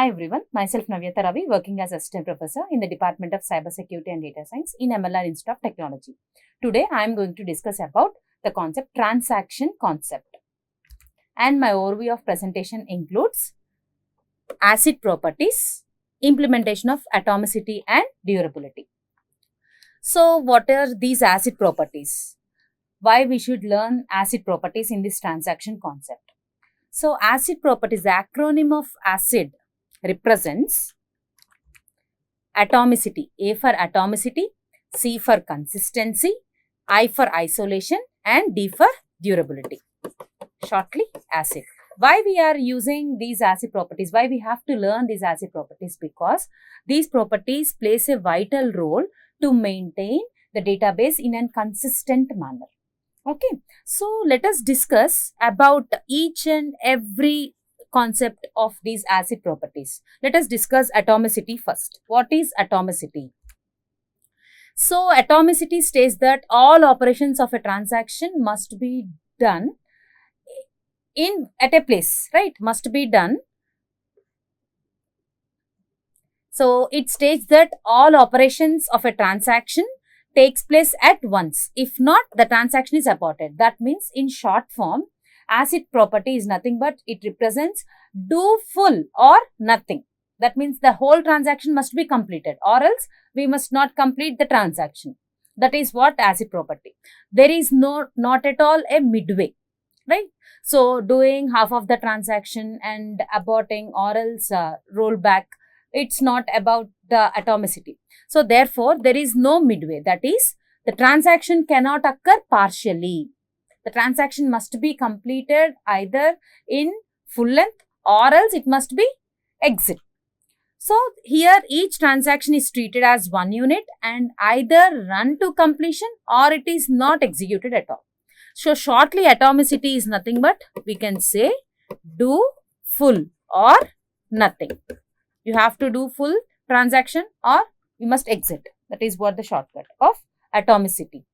Hi everyone, myself Navyata Ravi, working as Assistant Professor in the Department of Cybersecurity and Data Science in MLR Institute of Technology. Today I am going to discuss about the concept transaction concept. And my overview of presentation includes ACID properties, implementation of atomicity and durability. So what are these ACID properties? Why we should learn ACID properties in this transaction concept? So ACID properties, the acronym of ACID represents atomicity. A for atomicity, C for consistency, I for isolation and D for durability. Shortly, ACID. Why we are using these ACID properties? Why we have to learn these ACID properties? Because these properties plays a vital role to maintain the database in a consistent manner. Okay, so let us discuss about each and every concept of these ACID properties. Let us discuss atomicity first. What is atomicity? So atomicity states that all operations of a transaction must be done at a place, right? Must be done. So it states that all operations of a transaction takes place at once. If not, the transaction is aborted. That means in short form, ACID property is nothing but it represents do full or nothing. That means the whole transaction must be completed or else we must not complete the transaction. That is what ACID property. There is not at all a midway, right? So doing half of the transaction and aborting or else rollback, it's not about the atomicity. So therefore, there is no midway. That is, the transaction cannot occur partially. The transaction must be completed either in full length or else it must be exit. So here each transaction is treated as one unit and either run to completion or it is not executed at all. So shortly, atomicity is nothing but we can say do full or nothing. You have to do full transaction or you must exit. That is what the shortcut of atomicity.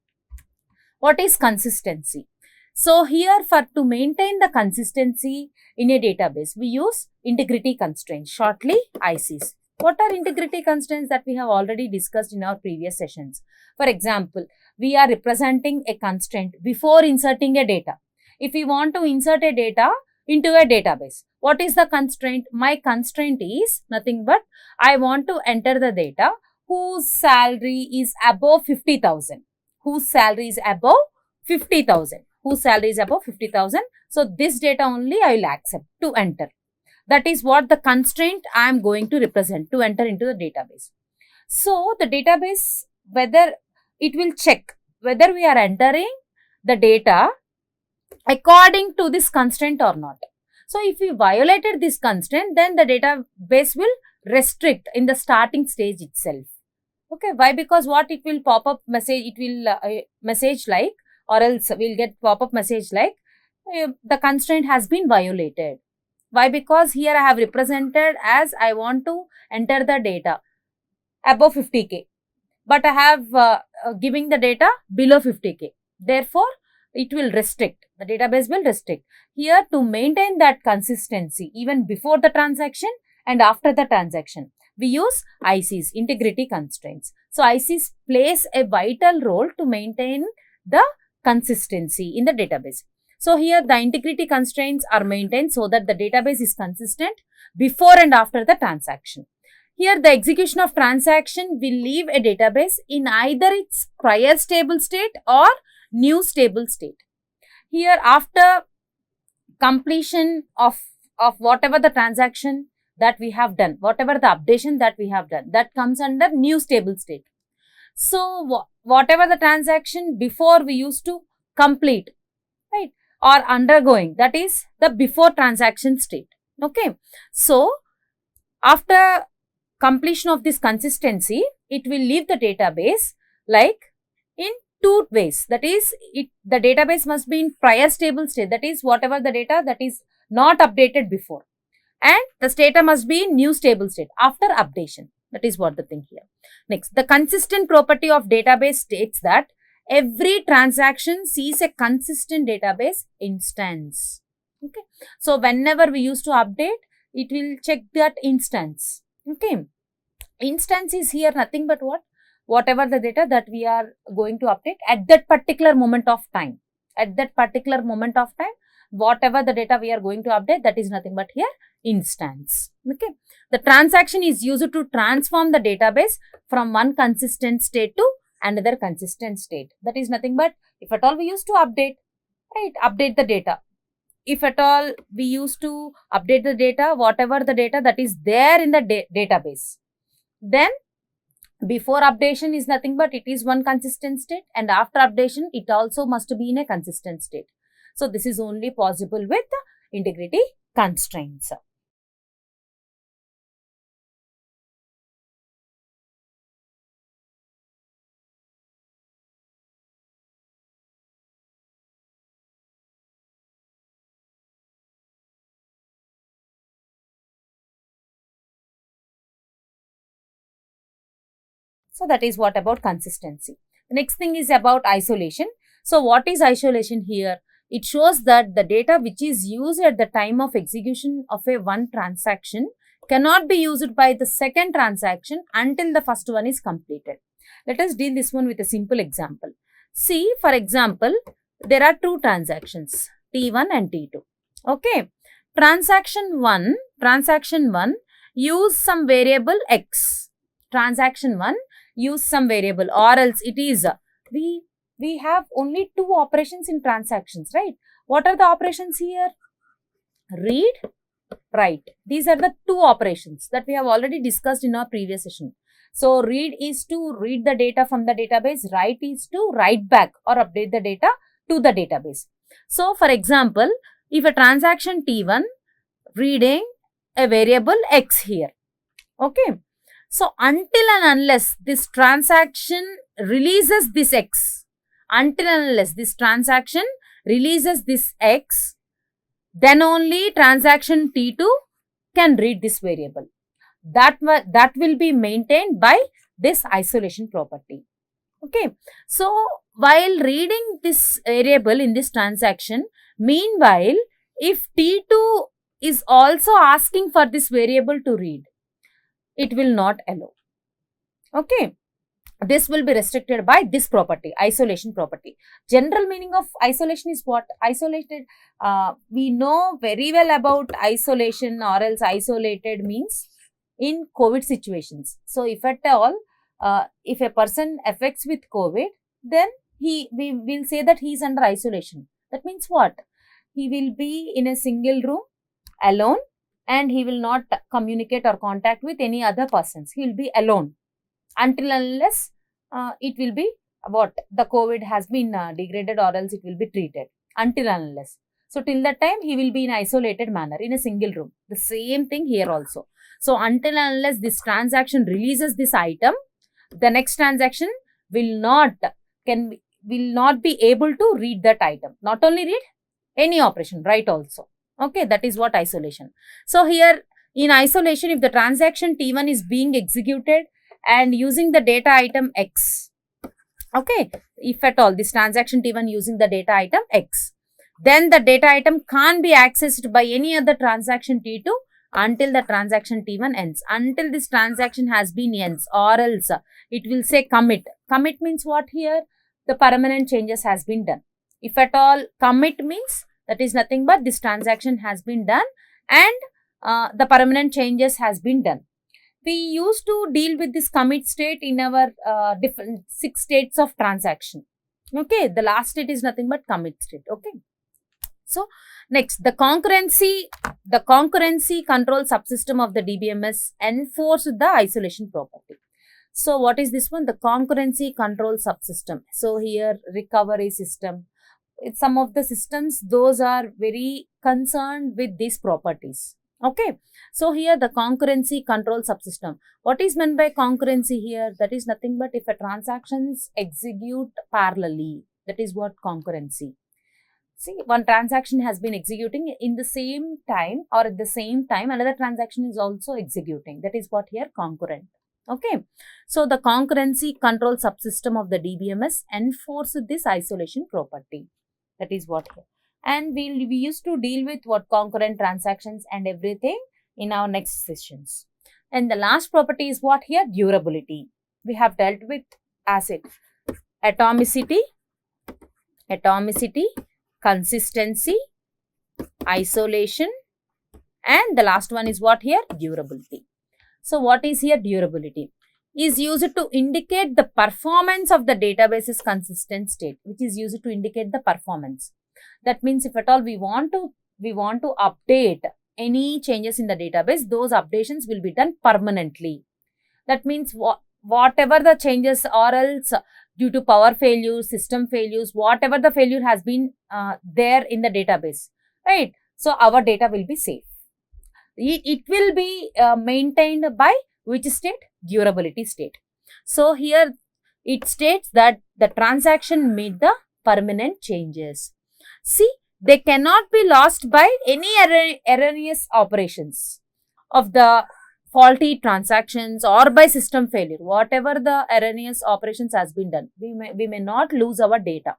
What is consistency? So here to maintain the consistency in a database, we use integrity constraints, shortly ICs. What are integrity constraints that we have already discussed in our previous sessions? For example, we are representing a constraint before inserting a data. If we want to insert a data into a database, what is the constraint? My constraint is nothing but I want to enter the data whose salary is above 50,000. Whose salary is above 50,000. Whose salary is above 50,000. So this data only I will accept to enter. That is what the constraint I am going to represent to enter into the database. So the database, whether it will check whether we are entering the data according to this constraint or not. So if we violated this constraint, then the database will restrict in the starting stage itself. Okay, why? Because what it will pop up message, it will message like, or else we'll get pop up message like the constraint has been violated. Why? Because here I have represented as I want to enter the data above 50k, but I have giving the data below 50k. Therefore, it will restrict. The database will restrict. Here to maintain that consistency even before the transaction and after the transaction, we use ICs, integrity constraints. So ICs plays a vital role to maintain the consistency in the database. So here the integrity constraints are maintained so that the database is consistent before and after the transaction. Here the execution of transaction will leave a database in either its prior stable state or new stable state. Here after completion of whatever the transaction that we have done, whatever the updation that we have done, that comes under new stable state. So whatever the transaction before we used to complete, right, or undergoing, that is the before transaction state. Okay, so after completion of this consistency, it will leave the database like in two ways. That is, the database must be in prior stable state, that is whatever the data that is not updated before, and the data must be in new stable state after updation. That is what the thing here. Next, the consistent property of database states that every transaction sees a consistent database instance. Okay, so whenever we used to update, it will check that instance. Okay. Instance is here nothing but what? Whatever the data that we are going to update at that particular moment of time. At that particular moment of time, whatever the data we are going to update, that is nothing but here instance. Okay. The transaction is used to transform the database from one consistent state to another consistent state. That is nothing but, if at all we used to update, right, update the data. If at all we used to update the data, whatever the data that is there in the database, then before updation is nothing but it is one consistent state, and after updation it also must be in a consistent state. So this is only possible with the integrity constraints. So that is what about consistency. The next thing is about isolation. So what is isolation here? It shows that the data which is used at the time of execution of a one transaction cannot be used by the second transaction until the first one is completed. Let us deal this one with a simple example. See, for example, there are two transactions, T1 and T2. Okay. Transaction 1 use some variable X. Transaction 1 use some variable, or else it is, we have only two operations in transactions, right? What are the operations here? Read, write. These are the two operations that we have already discussed in our previous session. So read is to read the data from the database, write is to write back or update the data to the database. So for example, if a transaction T1 reading a variable X here, okay. So until and unless this transaction releases this X, until and unless this transaction releases this X, then only transaction T2 can read this variable. That will be maintained by this isolation property. Okay. So while reading this variable in this transaction, meanwhile, if T2 is also asking for this variable to read, it will not allow. Okay. This will be restricted by this property, isolation property. General meaning of isolation is what? Isolated, we know very well about isolation, or else isolated means in COVID situations. So if at all, if a person affects with COVID, then we will say that he is under isolation. That means what? He will be in a single room alone, and he will not communicate or contact with any other persons. He will be alone until unless it will be what? The COVID has been degraded, or else it will be treated. Until unless. So till that time he will be in isolated manner in a single room. The same thing here also. So until unless this transaction releases this item, the next transaction will not be able to read that item. Not only read, any operation, write also. Okay, that is what isolation. So here in isolation, if the transaction T1 is being executed and using the data item X, okay, if at all this transaction T1 using the data item X, then the data item can't be accessed by any other transaction T2 until the transaction T1 ends. Until this transaction has been ends, or else it will say commit. Commit means what here? The permanent changes has been done. If at all commit means, that is nothing but this transaction has been done and the permanent changes has been done. We used to deal with this commit state in our different 6 states of transaction. Okay, the last state is nothing but commit state. Okay. So next, the concurrency control subsystem of the DBMS enforced the isolation property. So what is this one? The concurrency control subsystem. So here recovery system. Some of the systems, those are very concerned with these properties. Okay. So here the concurrency control subsystem. What is meant by concurrency here? That is nothing but if a transactions execute parallelly. That is what concurrency. See, one transaction has been executing in the same time, or at the same time another transaction is also executing. That is what here concurrent. Okay. So the concurrency control subsystem of the DBMS enforced this isolation property. That is what here. And we used to deal with what concurrent transactions and everything in our next sessions. And the last property is what here? Durability. We have dealt with acid. Atomicity, consistency, isolation, and the last one is what here? Durability. So what is here? Durability is used to indicate the performance of the database's consistent state, which is used to indicate the performance. That means if at all we want to update any changes in the database, those updations will be done permanently. That means whatever the changes, or else due to power failures, system failures, whatever the failure has been there in the database, right? So our data will be safe. It will be maintained by which state? Durability state. So here it states that the transaction made the permanent changes. See, they cannot be lost by any erroneous operations of the faulty transactions or by system failure. Whatever the erroneous operations has been done, we may not lose our data.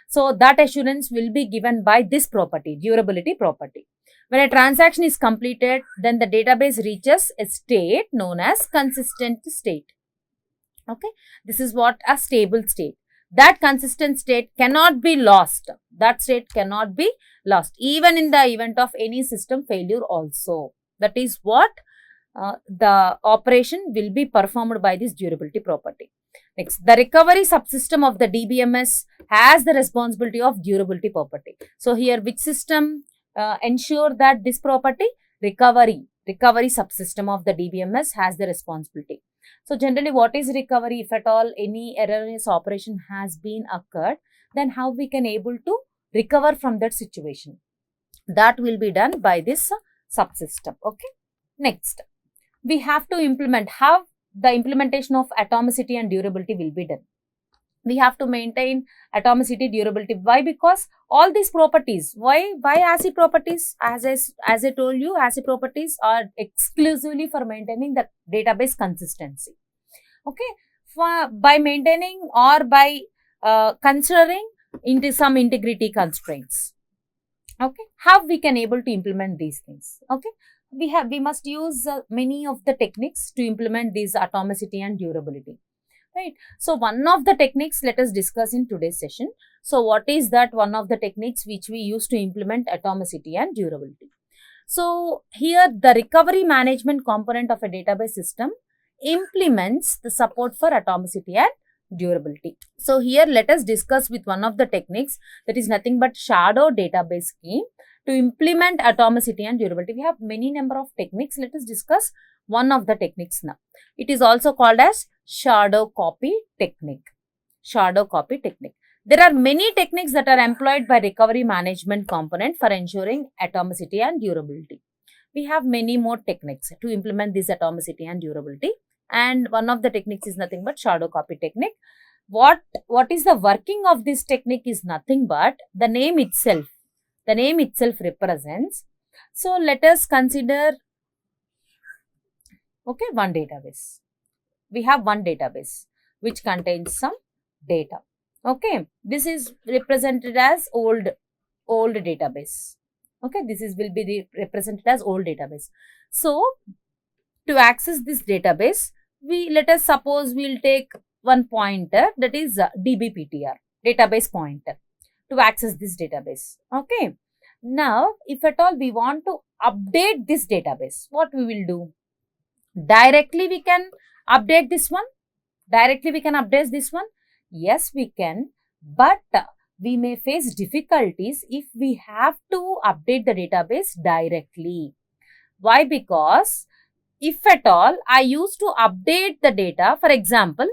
So that assurance will be given by this property, durability property. When a transaction is completed, then the database reaches a state known as consistent state. Okay, this is what a stable state. That consistent state cannot be lost. That state cannot be lost even in the event of any system failure also. That is what the operation will be performed by this durability property. Next, the recovery subsystem of the DBMS has the responsibility of durability property. So here which system ensure that this property? Recovery subsystem of the DBMS has the responsibility. So generally what is recovery? If at all any erroneous operation has been occurred, then how we can able to recover from that situation? That will be done by this subsystem. Okay. Next, we have to implement how the implementation of atomicity and durability will be done. We have to maintain atomicity, durability. Why? Because all these properties. Why ACID properties? As I told you, ACID properties are exclusively for maintaining the database consistency. Okay, by maintaining or by considering into some integrity constraints. Okay, how we can able to implement these things? Okay, we must use many of the techniques to implement these atomicity and durability. Right. So one of the techniques let us discuss in today's session. So what is that one of the techniques which we use to implement atomicity and durability? So here the recovery management component of a database system implements the support for atomicity and durability. So here let us discuss with one of the techniques, that is nothing but shadow database scheme to implement atomicity and durability. We have many number of techniques. Let us discuss one of the techniques now. It is also called as shadow copy technique. Shadow copy technique. There are many techniques that are employed by recovery management component for ensuring atomicity and durability. We have many more techniques to implement this atomicity and durability, and one of the techniques is nothing but shadow copy technique. What is the working of this technique is nothing but the name itself. The name itself represents. So let us consider, okay, one database. We have one database which contains some data. Okay, this is represented as old database. Okay, will be represented as old database. So to access this database, let us suppose we'll take one pointer, that is DBPTR, database pointer, to access this database. Okay, now if at all we want to update this database, what we will do? Directly we can update this one. Yes, we can, but we may face difficulties if we have to update the database directly. Why? Because if at all I used to update the data, for example,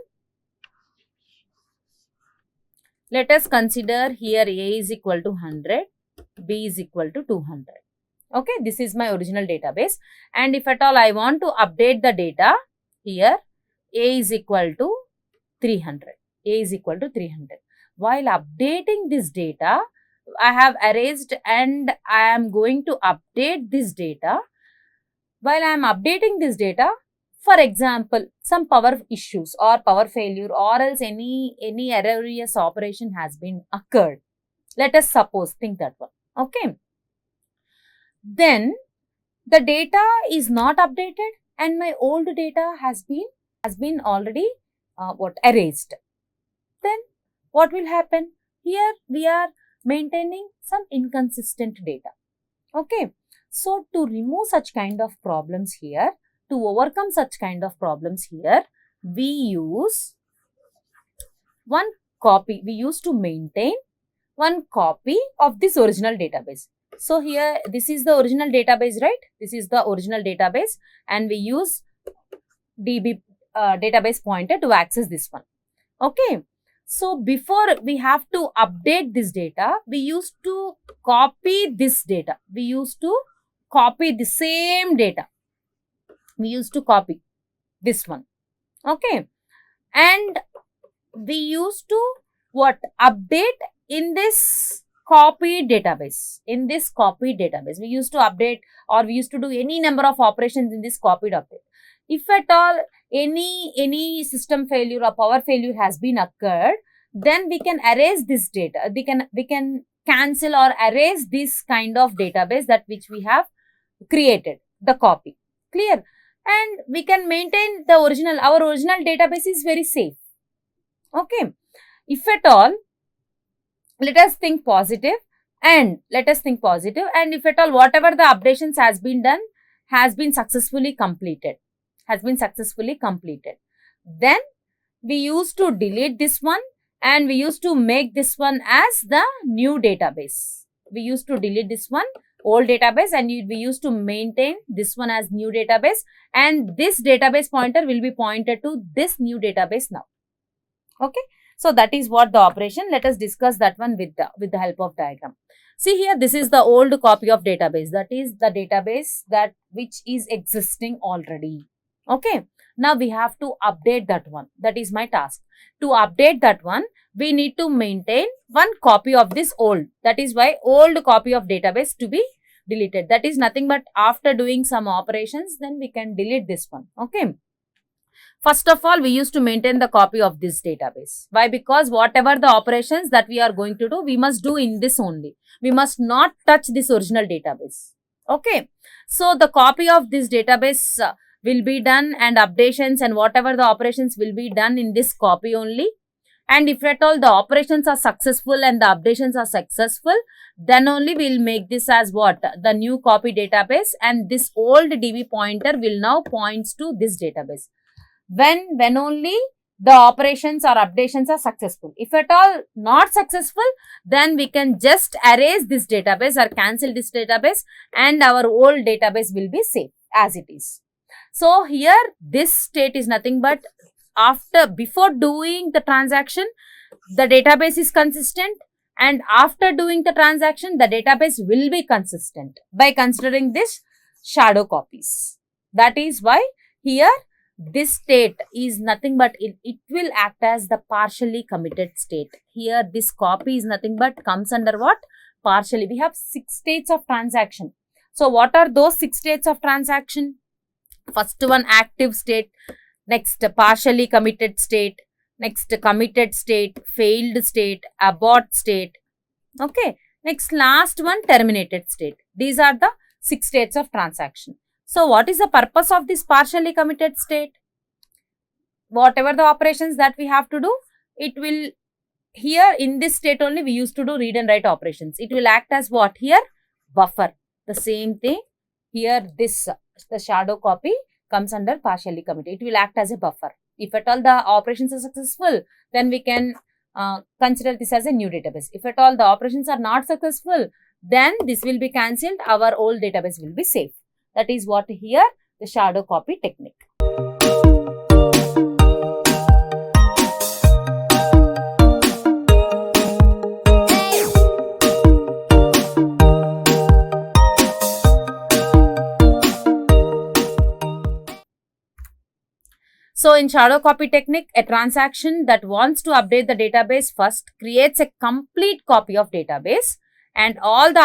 let us consider here A is equal to 100, B is equal to 200. Okay, this is my original database, and if at all I want to update the data, here A is equal to 300. A is equal to 300. While updating this data, I have erased and I am going to update this data. While I am updating this data, for example, some power issues or power failure or else any erroneous operation has been occurred. Let us suppose, think that one. Okay. Then the data is not updated and my old data has been already erased. Then what will happen? Here we are maintaining some inconsistent data. Okay. So to remove such kind of problems here, to overcome such kind of problems here, we use one copy. We used to maintain one copy of this original database. So here, this is the original database, right? This is the original database and we use DB database pointer to access this one. Okay. So before we have to update this data, we used to copy this data. We used to copy the same data. We used to copy this one. Okay. And we used to update in this copy database. In this copy database, we used to update, or we used to do any number of operations in this copied update. If at all any system failure or power failure has been occurred, then we can erase this data. We can cancel or erase this kind of database that which we have created, the copy. Clear? And we can maintain the original. Our original database is very safe. Okay. If at all, let us think positive and if at all whatever the updations has been done has been successfully completed. Then we used to delete this one and we used to make this one as the new database. We used to delete this one, old database, and we used to maintain this one as new database, and this database pointer will be pointed to this new database now. Okay. So that is what the operation. Let us discuss that one with the help of diagram. See here, this is the old copy of database. That is the database which is existing already. Okay. Now we have to update that one. That is my task. To update that one, we need to maintain one copy of this old. That is why old copy of database to be deleted. That is nothing but after doing some operations, then we can delete this one. Okay. First of all, we used to maintain the copy of this database. Why? Because whatever the operations that we are going to do, we must do in this only. We must not touch this original database. Okay. So the copy of this database will be done, and updations and whatever the operations will be done in this copy only. And if at all the operations are successful and the updations are successful, then only we will make this as what? The new copy database, and this old DB pointer will now points to this database. When only the operations or updations are successful. If at all not successful, then we can just erase this database or cancel this database, and our old database will be safe as it is. So here this state is nothing but before doing the transaction, the database is consistent, and after doing the transaction, the database will be consistent by considering this shadow copies. That is why here this state is nothing but it will act as the partially committed state. Here this copy is nothing but comes under what? Partially. We have 6 states of transaction. So what are those 6 states of transaction? First one, active state. Next, partially committed state. Next, committed state, failed state, abort state. Okay. Next, last one, terminated state. These are the 6 states of transaction. So what is the purpose of this partially committed state? Whatever the operations that we have to do, it will, here in this state only we used to do read and write operations. It will act as what here? Buffer. The same thing here, the shadow copy comes under partially committed. It will act as a buffer. If at all the operations are successful, then we can consider this as a new database. If at all the operations are not successful, then this will be cancelled. Our old database will be safe. That is what here the shadow copy technique. So in shadow copy technique, a transaction that wants to update the database first creates a complete copy of database, and all the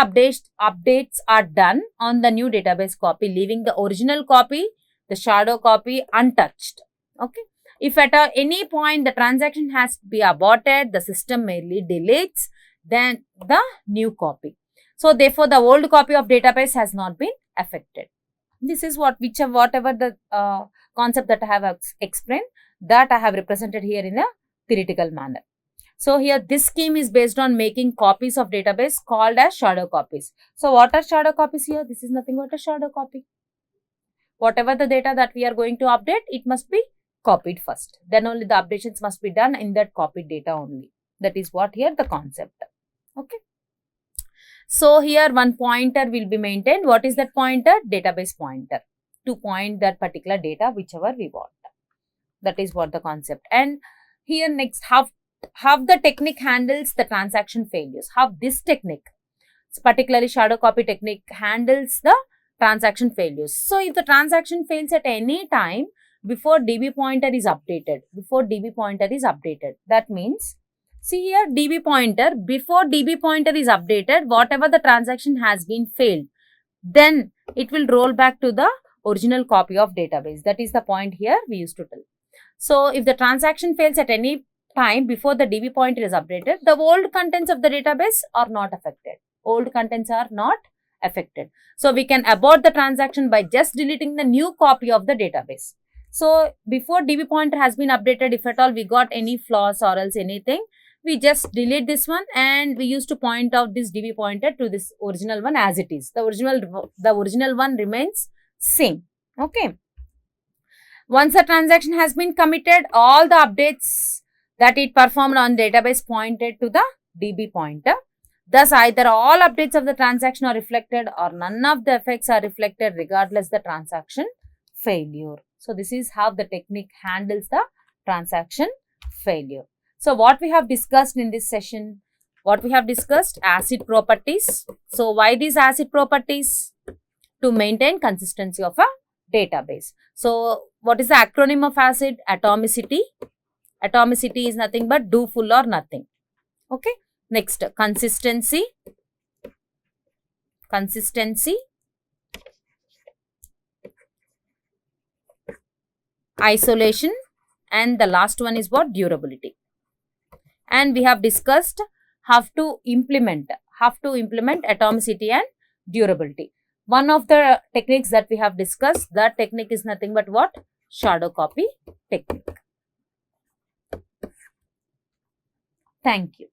updates are done on the new database copy, leaving the original copy, the shadow copy, untouched. Okay. If at any point the transaction has to be aborted, the system merely deletes then the new copy. So therefore, the old copy of database has not been affected. This is whatever the concept that I have explained, that I have represented here in a theoretical manner. So here this scheme is based on making copies of database called as shadow copies. So what are shadow copies here? This is nothing but a shadow copy. Whatever the data that we are going to update, it must be copied first. Then only the updations must be done in that copied data only. That is what here the concept. Okay. So here one pointer will be maintained. What is that pointer? Database pointer, to point that particular data whichever we want. That is what the concept. And here next, how the technique handles the transaction failures. How this technique, particularly shadow copy technique, handles the transaction failures. So if the transaction fails at any time before DB pointer is updated, that means, see here DB pointer, before DB pointer is updated, whatever the transaction has been failed, then it will roll back to the original copy of database. That is the point here we used to tell. So if the transaction fails at any time before the DB pointer is updated, the old contents of the database are not affected. So we can abort the transaction by just deleting the new copy of the database. So before DB pointer has been updated, if at all we got any flaws or else anything, we just delete this one and we used to point out this DB pointer to this original one as it is. The original one remains same. Okay. Once the transaction has been committed, all the updates that it performed on database pointed to the DB pointer. Thus, either all updates of the transaction are reflected or none of the effects are reflected regardless the transaction failure. So, this is how the technique handles the transaction failure. So, what we have discussed in this session, acid properties. So, why these acid properties? To maintain consistency of a database. So, what is the acronym of acid? Atomicity. Atomicity is nothing but do, full or nothing. Okay. Next, consistency. Isolation, and the last one is what? Durability. And we have discussed how to implement atomicity and durability. One of the techniques that we have discussed, that technique is nothing but what? Shadow copy technique. Thank you.